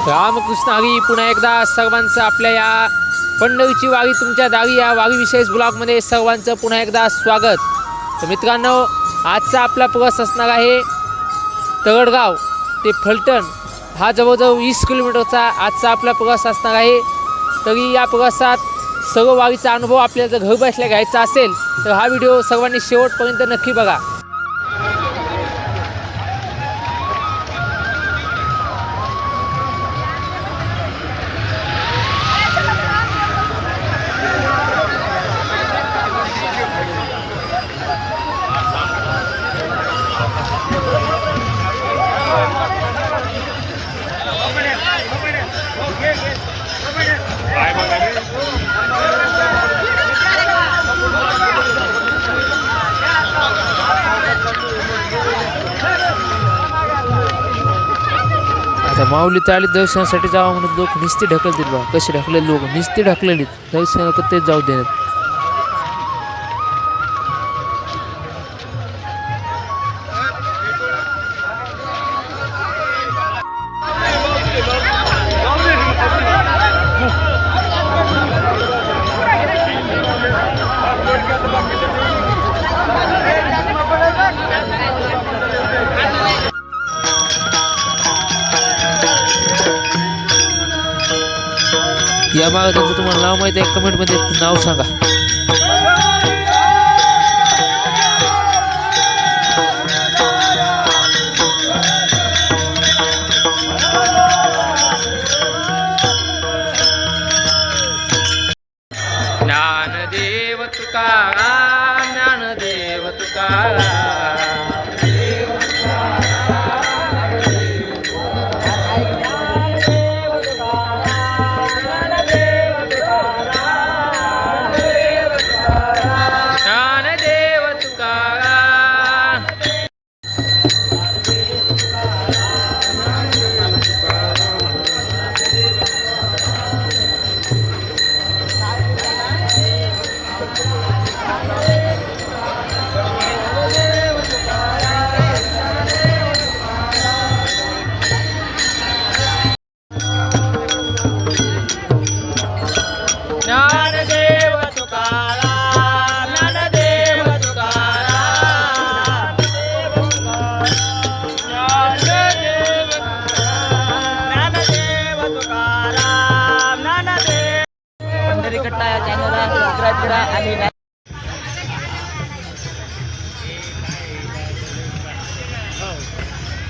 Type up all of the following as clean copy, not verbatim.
रामकृष्ण हरी. पुन्हा एकदा सर्वांचं आपल्या या पंढरीची वारी तुमच्या दारी या वारी विशेष ब्लॉगमध्ये सर्वांचं पुन्हा एकदा स्वागत. तर मित्रांनो, आजचा आपला प्रवास असणार आहे तरडगाव ते फलटण. हा जवळजवळ 20 किलोमीटरचा आजचा आपला प्रवास असणार आहे. तरी या प्रवासात सर्व वारीचा अनुभव आपल्याला जर घर बसल्या घ्यायचा असेल तर हा व्हिडिओ सर्वांनी शेवटपर्यंत नक्की बघा. आता माऊली चाळीत दर्शनासाठी जावं म्हणून लोक निस्ती ढकलतील बा. कसे ढकलेले लोक निस्ती ढकलेलीत दर्शनाला तेच जाऊ देण्यात. या मागे त्यांचं तुम्हाला नाव माहिती आहे, कमेंटमध्ये नाव सांगा. ज्ञानदेव तुकाराम, ज्ञानदेव तुकाराम.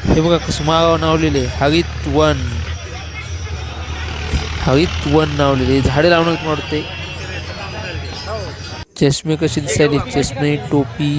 हे बघा कसं मागाव नावलेले हरित वन, हरित वन नावलेले. झाडे लावणं वाटते. चष्मे कशी दिसायले, चष्मे टोपी.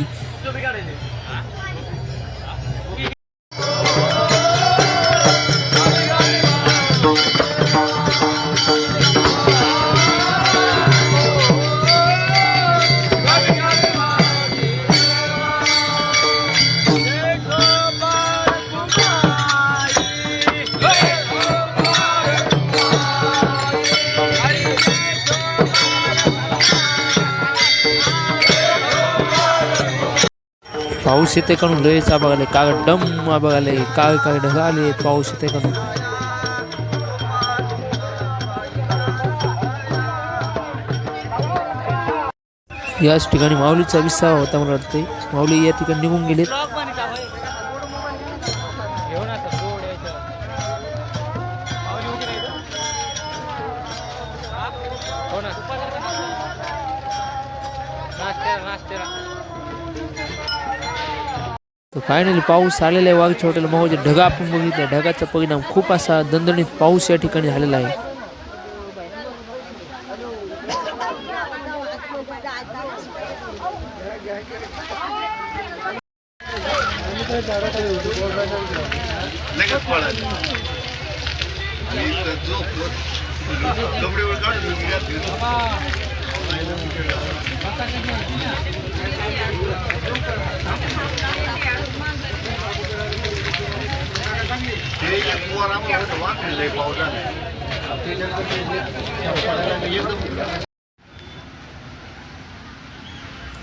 पाऊस येते काढून लयच बघाले, काळ डम बघाले, काळ काळ ढग आले. पाऊस येते काढून याच ठिकाणी माऊलीचा विसावा होता मला वाटते. माऊली या ठिकाणी निघून गेलेत. तर फायनली पाऊस आलेला आहे. वाघच्या हॉटेल माऊच्या ढगा आपण बघितला. ढगाचा परिणाम खूप असा दणदणीत पाऊस या ठिकाणी झालेला आहे.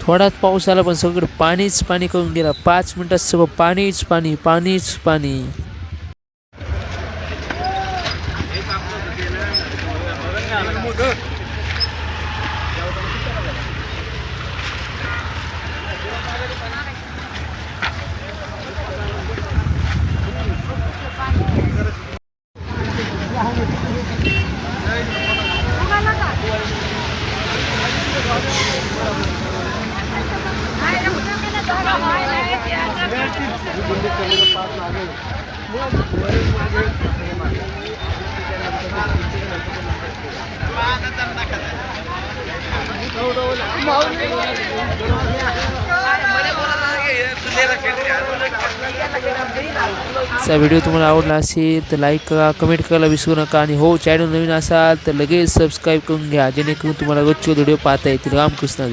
थोडाच पाऊस आला पण सगळं पाणीच पाणी करून गेला. 5 मिनिटात सगळं पाणीच पाणी पाणीच पाणी. व्हिडिओ तुम्हाला आवडला असेल तर लाईक करा, कमेंट करायला विसरू नका आणि हो चॅनल नवीन असाल तर लगेच सबस्क्राईब करून घ्या जेणेकरून तुम्हाला रोजचे व्हिडिओ पाहता येतील. रामकृष्ण.